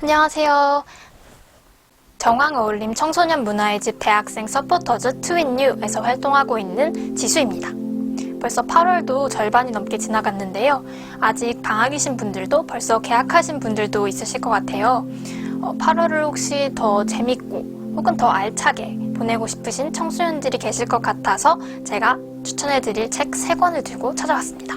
안녕하세요. 정황어울림 청소년 문화의 집 대학생 서포터즈 트윈뉴에서 활동하고 있는 지수입니다. 벌써 8월도 절반이 넘게 지나갔는데요. 아직 방학이신 분들도 벌써 개학하신 분들도 있으실 것 같아요. 8월을 혹시 더 재밌고 혹은 더 알차게 보내고 싶으신 청소년들이 계실 것 같아서 제가 추천해드릴 책 3권을 들고 찾아왔습니다.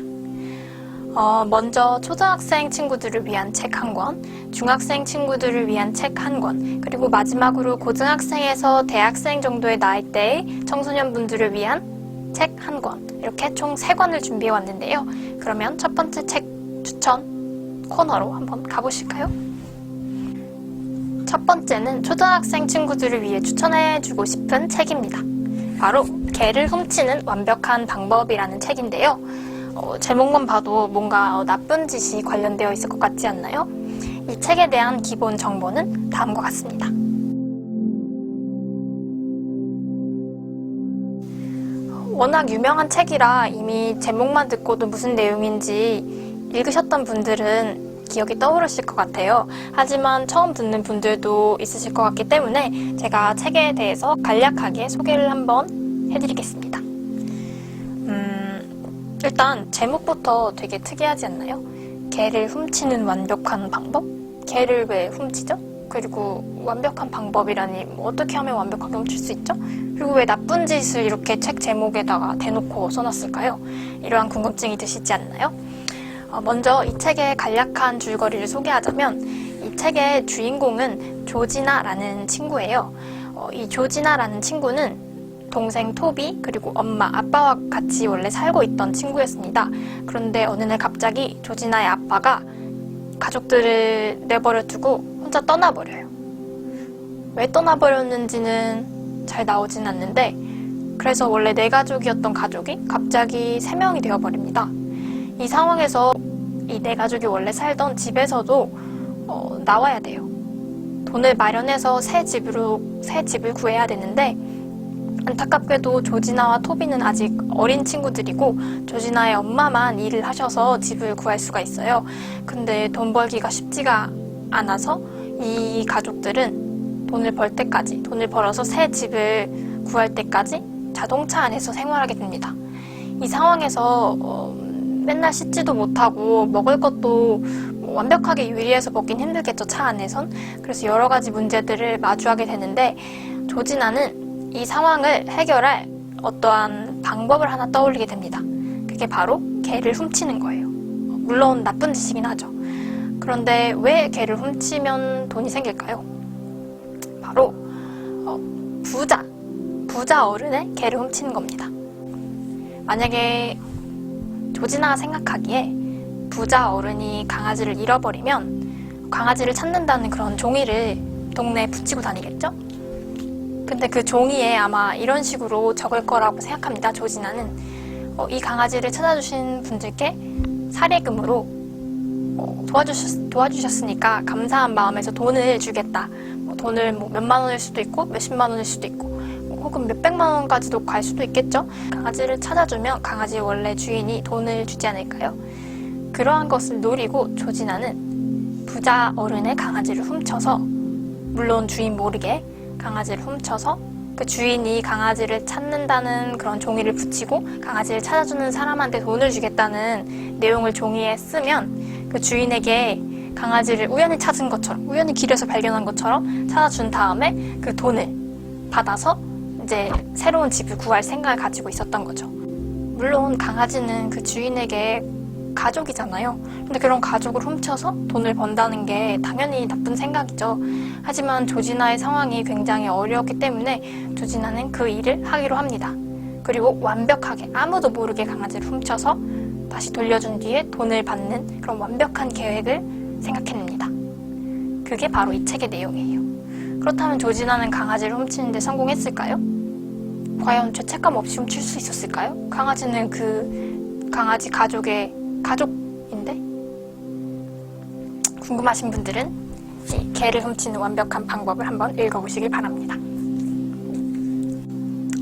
먼저 초등학생 친구들을 위한 책 1권, 중학생 친구들을 위한 책 1권, 그리고 마지막으로 고등학생에서 대학생 정도의 나이대의 청소년분들을 위한 책 1권, 이렇게 총 3권을 준비해 왔는데요. 그러면 첫 번째 책 추천 코너로 한번 가보실까요? 첫 번째는 초등학생 친구들을 위해 추천해주고 싶은 책입니다. 바로 개를 훔치는 완벽한 방법이라는 책인데요. 제목만 봐도 뭔가 나쁜 짓이 관련되어 있을 것 같지 않나요? 이 책에 대한 기본 정보는 다음과 같습니다. 워낙 유명한 책이라 이미 제목만 듣고도 무슨 내용인지 읽으셨던 분들은 기억이 떠오르실 것 같아요. 하지만 처음 듣는 분들도 있으실 것 같기 때문에 제가 책에 대해서 간략하게 소개를 한번 해드리겠습니다. 일단 제목부터 되게 특이하지 않나요? 개를 훔치는 완벽한 방법? 개를 왜 훔치죠? 그리고 완벽한 방법이라니 어떻게 하면 완벽하게 훔칠 수 있죠? 그리고 왜 나쁜 짓을 이렇게 책 제목에다가 대놓고 써놨을까요? 이러한 궁금증이 드시지 않나요? 먼저 이 책의 간략한 줄거리를 소개하자면 이 책의 주인공은 조지나라는 친구예요. 이 조지나라는 친구는 동생 토비 그리고 엄마, 아빠와 같이 원래 살고 있던 친구였습니다. 그런데 어느 날 갑자기 조지나의 아빠가 가족들을 내버려 두고 혼자 떠나버려요. 왜 떠나버렸는지는 잘 나오진 않는데 그래서 원래 4가족이었던 가족이 갑자기 3명이 되어버립니다. 이 상황에서 이 4가족이 원래 살던 집에서도 나와야 돼요. 돈을 마련해서 새 집을 구해야 되는데 안타깝게도 조지나와 토비는 아직 어린 친구들이고 조지나의 엄마만 일을 하셔서 집을 구할 수가 있어요. 근데 돈 벌기가 쉽지가 않아서 이 가족들은 돈을 벌어서 새 집을 구할 때까지 자동차 안에서 생활하게 됩니다. 이 상황에서 맨날 씻지도 못하고 먹을 것도 완벽하게 요리해서 먹긴 힘들겠죠, 차 안에선. 그래서 여러 가지 문제들을 마주하게 되는데 조지나는 이 상황을 해결할 어떠한 방법을 하나 떠올리게 됩니다. 그게 바로 개를 훔치는 거예요. 물론 나쁜 짓이긴 하죠. 그런데 왜 개를 훔치면 돈이 생길까요? 바로 부자 어른의 개를 훔치는 겁니다. 만약에 조지나가 생각하기에 부자 어른이 강아지를 잃어버리면 강아지를 찾는다는 그런 종이를 동네에 붙이고 다니겠죠? 근데 그 종이에 아마 이런 식으로 적을 거라고 생각합니다. 조지나는 이 강아지를 찾아주신 분들께 사례금으로 도와주셨으니까 감사한 마음에서 돈을 주겠다. 돈을 몇만 원일 수도 있고 몇십만 원일 수도 있고 혹은 몇백만 원까지도 갈 수도 있겠죠. 강아지를 찾아주면 강아지 원래 주인이 돈을 주지 않을까요? 그러한 것을 노리고 조지나는 부자 어른의 강아지를 훔쳐서, 물론 주인 모르게 강아지를 훔쳐서 그 주인이 강아지를 찾는다는 그런 종이를 붙이고 강아지를 찾아주는 사람한테 돈을 주겠다는 내용을 종이에 쓰면 그 주인에게 강아지를 우연히 찾은 것처럼, 우연히 길에서 발견한 것처럼 찾아준 다음에 그 돈을 받아서 이제 새로운 집을 구할 생각을 가지고 있었던 거죠. 물론 강아지는 그 주인에게 가족이잖아요. 근데 그런 가족을 훔쳐서 돈을 번다는 게 당연히 나쁜 생각이죠. 하지만 조지나의 상황이 굉장히 어려웠기 때문에 조지나는 그 일을 하기로 합니다. 그리고 완벽하게 아무도 모르게 강아지를 훔쳐서 다시 돌려준 뒤에 돈을 받는 그런 완벽한 계획을 생각해냅니다. 그게 바로 이 책의 내용이에요. 그렇다면 조지나는 강아지를 훔치는 데 성공했을까요? 과연 죄책감 없이 훔칠 수 있었을까요? 강아지는 그 강아지 가족의 가족인데? 궁금하신 분들은 이 개를 훔치는 완벽한 방법을 한번 읽어보시길 바랍니다.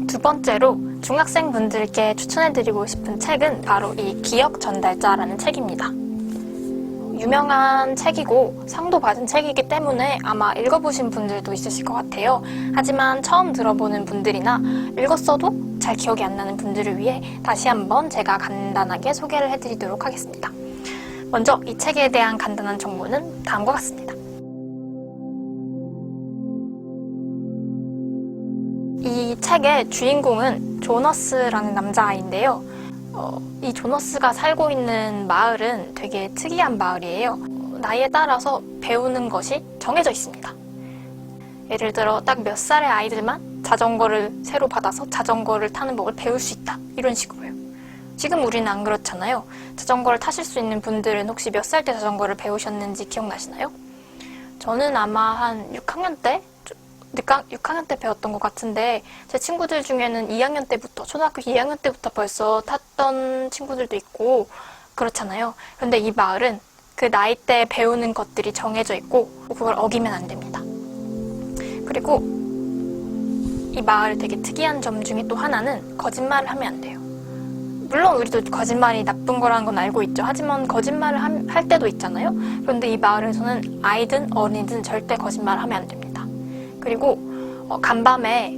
두 번째로 중학생분들께 추천해드리고 싶은 책은 바로 이 기억 전달자라는 책입니다. 유명한 책이고 상도 받은 책이기 때문에 아마 읽어보신 분들도 있으실 것 같아요. 하지만 처음 들어보는 분들이나 읽었어도 잘 기억이 안 나는 분들을 위해 다시 한번 제가 간단하게 소개를 해드리도록 하겠습니다. 먼저 이 책에 대한 간단한 정보는 다음과 같습니다. 이 책의 주인공은 조너스라는 남자아이인데요. 이 조너스가 살고 있는 마을은 되게 특이한 마을이에요. 나이에 따라서 배우는 것이 정해져 있습니다. 예를 들어 딱 몇 살의 아이들만 자전거를 새로 받아서 자전거를 타는 법을 배울 수 있다. 이런 식으로요. 지금 우리는 안 그렇잖아요. 자전거를 타실 수 있는 분들은 혹시 몇 살 때 자전거를 배우셨는지 기억나시나요? 저는 아마 한 6학년 때? 6학년 때 배웠던 것 같은데 제 친구들 중에는 2학년 때부터, 초등학교 2학년 때부터 벌써 탔던 친구들도 있고 그렇잖아요. 그런데 이 마을은 그 나이 때 배우는 것들이 정해져 있고 그걸 어기면 안 됩니다. 그리고 이 마을 되게 특이한 점 중에 또 하나는 거짓말을 하면 안 돼요. 물론 우리도 거짓말이 나쁜 거라는 건 알고 있죠. 하지만 거짓말을 할 때도 있잖아요. 그런데 이 마을에서는 아이든 어린이든 절대 거짓말을 하면 안 됩니다. 그리고 간밤에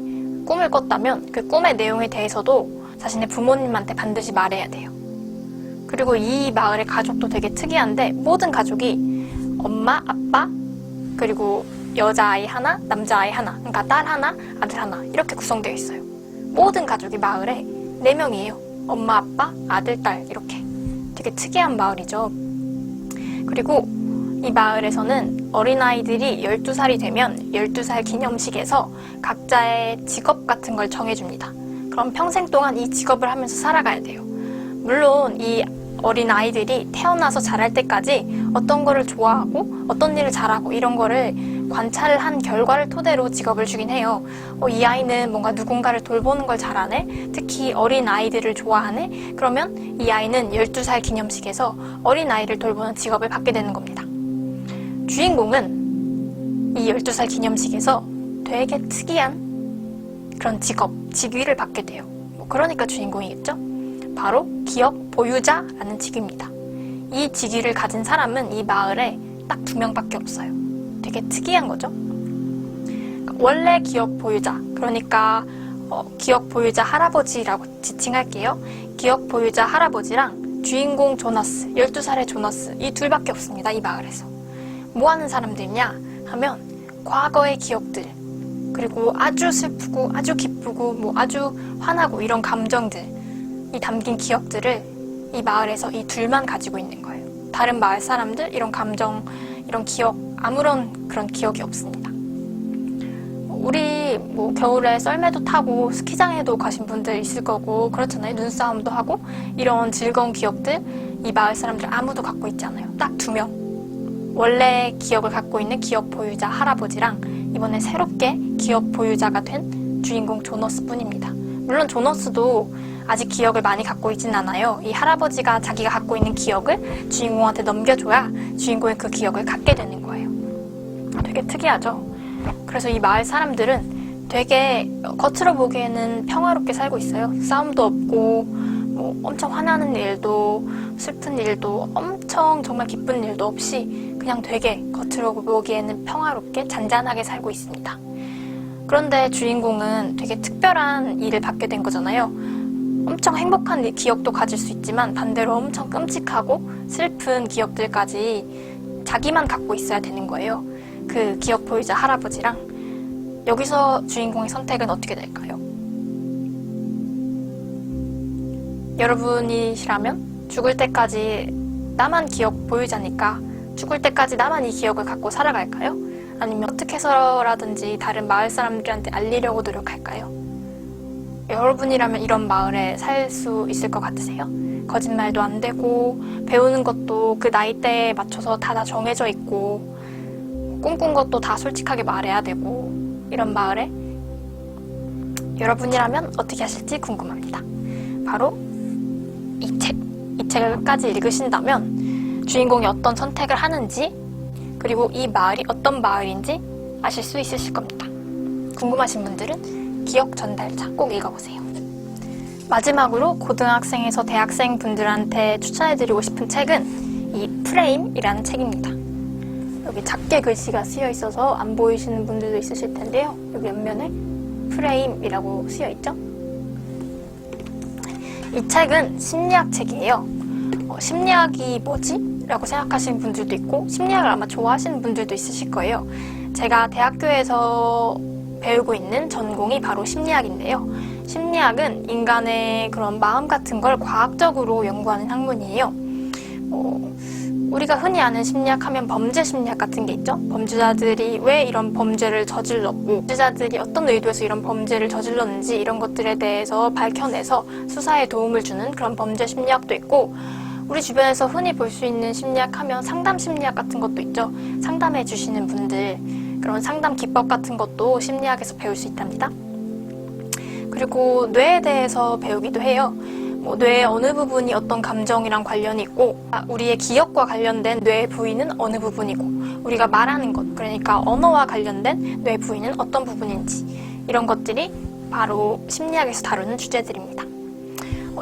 꿈을 꿨다면 그 꿈의 내용에 대해서도 자신의 부모님한테 반드시 말해야 돼요. 그리고 이 마을의 가족도 되게 특이한데 모든 가족이 엄마, 아빠, 그리고 여자아이 하나, 남자아이 하나, 그러니까 딸 하나, 아들 하나 이렇게 구성되어 있어요. 모든 가족이 마을에 4명이에요. 엄마, 아빠, 아들, 딸 이렇게. 되게 특이한 마을이죠. 그리고 이 마을에서는 어린아이들이 12살이 되면 12살 기념식에서 각자의 직업 같은 걸 정해줍니다. 그럼 평생 동안 이 직업을 하면서 살아가야 돼요. 물론 이 어린아이들이 태어나서 자랄 때까지 어떤 거를 좋아하고 어떤 일을 잘하고 이런 거를 관찰을 한 결과를 토대로 직업을 주긴 해요. 이 아이는 뭔가 누군가를 돌보는 걸 잘하네? 특히 어린아이들을 좋아하네? 그러면 이 아이는 12살 기념식에서 어린아이를 돌보는 직업을 받게 되는 겁니다. 주인공은 이 12살 기념식에서 되게 특이한 그런 직위를 받게 돼요. 그러니까 주인공이겠죠? 바로 기억 보유자라는 직위입니다. 이 직위를 가진 사람은 이 마을에 딱 2명밖에 없어요. 되게 특이한 거죠? 원래 기억 보유자, 그러니까 기억 보유자 할아버지라고 지칭할게요. 기억 보유자 할아버지랑 주인공 조너스, 12살의 조너스 이 둘밖에 없습니다. 이 마을에서. 뭐 하는 사람들이냐 하면 과거의 기억들, 그리고 아주 슬프고 아주 기쁘고 뭐 아주 화나고 이런 감정들이 담긴 기억들을 이 마을에서 이 둘만 가지고 있는 거예요. 다른 마을 사람들 이런 감정, 이런 기억, 아무런 그런 기억이 없습니다. 우리 뭐 겨울에 썰매도 타고 스키장에도 가신 분들 있을 거고 그렇잖아요. 눈싸움도 하고 이런 즐거운 기억들 이 마을 사람들 아무도 갖고 있지 않아요. 딱 2명. 원래 기억을 갖고 있는 기억 보유자 할아버지랑 이번에 새롭게 기억 보유자가 된 주인공 조너스 뿐입니다. 물론 조너스도 아직 기억을 많이 갖고 있진 않아요. 이 할아버지가 자기가 갖고 있는 기억을 주인공한테 넘겨줘야 주인공이 그 기억을 갖게 되는 거예요. 되게 특이하죠? 그래서 이 마을 사람들은 되게 겉으로 보기에는 평화롭게 살고 있어요. 싸움도 없고 뭐 엄청 화나는 일도 슬픈 일도 엄청 정말 기쁜 일도 없이 그냥 되게 겉으로 보기에는 평화롭게 잔잔하게 살고 있습니다. 그런데 주인공은 되게 특별한 일을 받게 된 거잖아요. 엄청 행복한 기억도 가질 수 있지만 반대로 엄청 끔찍하고 슬픈 기억들까지 자기만 갖고 있어야 되는 거예요. 그 기억 보유자 할아버지랑. 여기서 주인공의 선택은 어떻게 될까요? 여러분이시라면 죽을 때까지 나만 기억 보유자니까 죽을 때까지 나만 이 기억을 갖고 살아갈까요? 아니면 어떻게 해서라든지 다른 마을 사람들한테 알리려고 노력할까요? 여러분이라면 이런 마을에 살 수 있을 것 같으세요? 거짓말도 안 되고 배우는 것도 그 나이대에 맞춰서 다 정해져 있고 꿈꾼 것도 다 솔직하게 말해야 되고 이런 마을에 여러분이라면 어떻게 하실지 궁금합니다. 바로 이 책을 끝까지 읽으신다면 주인공이 어떤 선택을 하는지 그리고 이 마을이 어떤 마을인지 아실 수 있으실 겁니다. 궁금하신 분들은 기억 전달자 꼭 읽어보세요. 마지막으로 고등학생에서 대학생 분들한테 추천해드리고 싶은 책은 이 프레임이라는 책입니다. 여기 작게 글씨가 쓰여 있어서 안 보이시는 분들도 있으실 텐데요. 여기 옆면에 프레임이라고 쓰여 있죠. 이 책은 심리학 책이에요. 심리학이 뭐지? 라고 생각하시는 분들도 있고 심리학을 아마 좋아하시는 분들도 있으실 거예요. 제가 대학교에서 배우고 있는 전공이 바로 심리학인데요. 심리학은 인간의 그런 마음 같은 걸 과학적으로 연구하는 학문이에요. 우리가 흔히 아는 심리학 하면 범죄 심리학 같은 게 있죠. 범죄자들이 왜 이런 범죄를 저질렀고 범죄자들이 어떤 의도에서 이런 범죄를 저질렀는지 이런 것들에 대해서 밝혀내서 수사에 도움을 주는 그런 범죄 심리학도 있고 우리 주변에서 흔히 볼 수 있는 심리학 하면 상담 심리학 같은 것도 있죠. 상담해 주시는 분들 그런 상담 기법 같은 것도 심리학에서 배울 수 있답니다. 그리고 뇌에 대해서 배우기도 해요. 뇌의 어느 부분이 어떤 감정이랑 관련이 있고 우리의 기억과 관련된 뇌 부위는 어느 부분이고 우리가 말하는 것, 그러니까 언어와 관련된 뇌 부위는 어떤 부분인지 이런 것들이 바로 심리학에서 다루는 주제들입니다.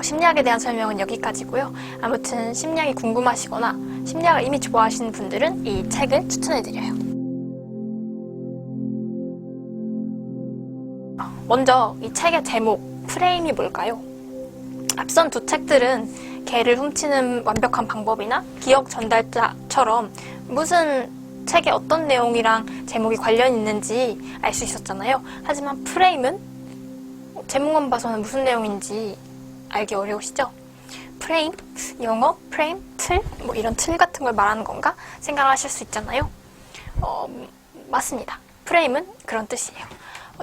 심리학에 대한 설명은 여기까지고요. 아무튼 심리학이 궁금하시거나 심리학을 이미 좋아하시는 분들은 이 책을 추천해드려요. 먼저 이 책의 제목, 프레임이 뭘까요? 앞선 두 책들은 개를 훔치는 완벽한 방법이나 기억 전달자처럼 무슨 책에 어떤 내용이랑 제목이 관련 있는지 알 수 있었잖아요. 하지만 프레임은 제목만 봐서는 무슨 내용인지 알기 어려우시죠? 프레임, 영어, 프레임, 틀, 이런 틀 같은 걸 말하는 건가 생각하실 수 있잖아요. 맞습니다. 프레임은 그런 뜻이에요.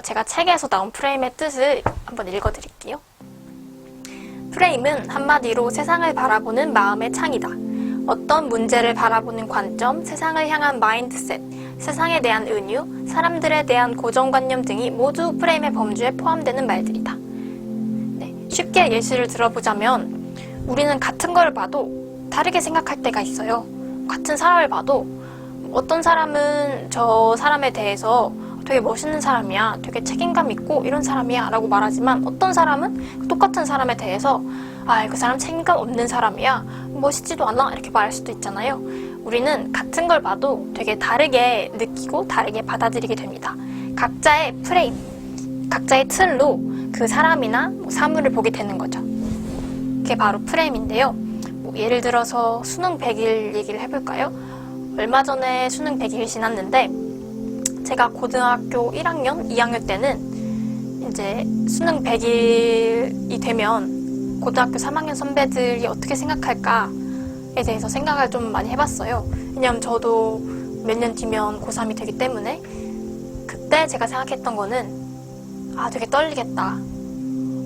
제가 책에서 나온 프레임의 뜻을 한번 읽어드릴게요. 프레임은 한마디로 세상을 바라보는 마음의 창이다. 어떤 문제를 바라보는 관점, 세상을 향한 마인드셋, 세상에 대한 은유, 사람들에 대한 고정관념 등이 모두 프레임의 범주에 포함되는 말들이다. 네, 쉽게 예시를 들어보자면 우리는 같은 걸 봐도 다르게 생각할 때가 있어요. 같은 사람을 봐도 어떤 사람은 저 사람에 대해서 되게 멋있는 사람이야, 되게 책임감 있고 이런 사람이야 라고 말하지만 어떤 사람은 똑같은 사람에 대해서 그 사람 책임감 없는 사람이야, 멋있지도 않아 이렇게 말할 수도 있잖아요. 우리는 같은 걸 봐도 되게 다르게 느끼고 다르게 받아들이게 됩니다. 각자의 프레임, 각자의 틀로 그 사람이나 사물을 보게 되는 거죠. 그게 바로 프레임인데요. 예를 들어서 수능 100일 얘기를 해볼까요? 얼마 전에 수능 100일이 지났는데 제가 고등학교 1학년, 2학년 때는 이제 수능 100일이 되면 고등학교 3학년 선배들이 어떻게 생각할까에 대해서 생각을 좀 많이 해봤어요. 왜냐면 저도 몇 년 뒤면 고3이 되기 때문에 그때 제가 생각했던 거는 되게 떨리겠다.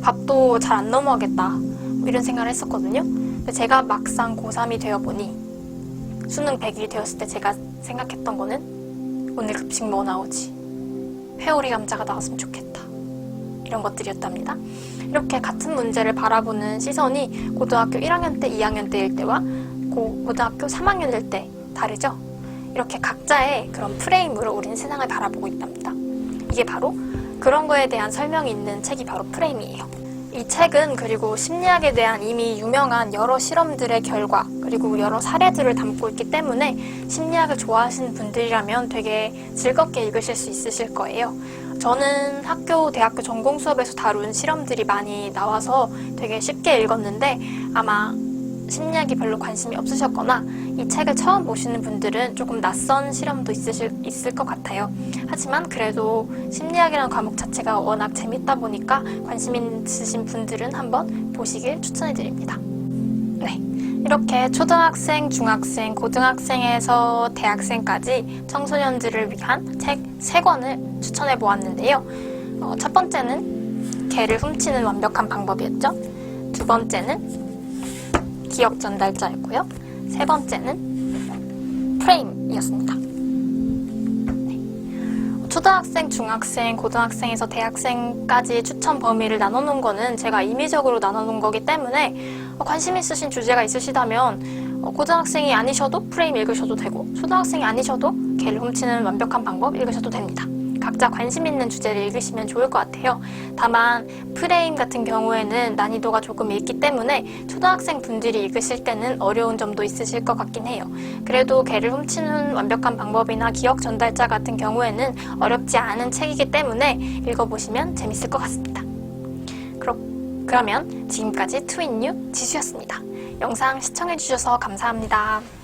밥도 잘 안 넘어가겠다. 이런 생각을 했었거든요. 근데 제가 막상 고3이 되어보니 수능 100일이 되었을 때 제가 생각했던 거는 오늘 급식 뭐 나오지? 회오리 감자가 나왔으면 좋겠다. 이런 것들이었답니다. 이렇게 같은 문제를 바라보는 시선이 고등학교 1학년 때, 2학년 때일 때와 고등학교 3학년일 때 다르죠? 이렇게 각자의 그런 프레임으로 우리는 세상을 바라보고 있답니다. 이게 바로 그런 거에 대한 설명이 있는 책이 바로 프레임이에요. 이 책은 그리고 심리학에 대한 이미 유명한 여러 실험들의 결과 그리고 여러 사례들을 담고 있기 때문에 심리학을 좋아하시는 분들이라면 되게 즐겁게 읽으실 수 있으실 거예요. 저는 대학교 전공 수업에서 다룬 실험들이 많이 나와서 되게 쉽게 읽었는데 아마 심리학이 별로 관심이 없으셨거나 이 책을 처음 보시는 분들은 조금 낯선 실험도 있을 것 같아요. 하지만 그래도 심리학이라는 과목 자체가 워낙 재밌다 보니까 관심 있으신 분들은 한번 보시길 추천해드립니다. 네, 이렇게 초등학생, 중학생, 고등학생에서 대학생까지 청소년들을 위한 책 3권을 추천해 보았는데요. 첫 번째는 개를 훔치는 완벽한 방법이었죠. 두 번째는 기억 전달자였고요. 세 번째는 프레임이었습니다. 네. 초등학생, 중학생, 고등학생에서 대학생까지 추천 범위를 나눠놓은 거는 제가 임의적으로 나눠놓은 거기 때문에 관심 있으신 주제가 있으시다면 고등학생이 아니셔도 프레임 읽으셔도 되고 초등학생이 아니셔도 개를 훔치는 완벽한 방법 읽으셔도 됩니다. 각자 관심 있는 주제를 읽으시면 좋을 것 같아요. 다만 프레임 같은 경우에는 난이도가 조금 있기 때문에 초등학생 분들이 읽으실 때는 어려운 점도 있으실 것 같긴 해요. 그래도 개를 훔치는 완벽한 방법이나 기억 전달자 같은 경우에는 어렵지 않은 책이기 때문에 읽어보시면 재밌을 것 같습니다. 그러면 지금까지 트윈뉴 지수였습니다. 영상 시청해주셔서 감사합니다.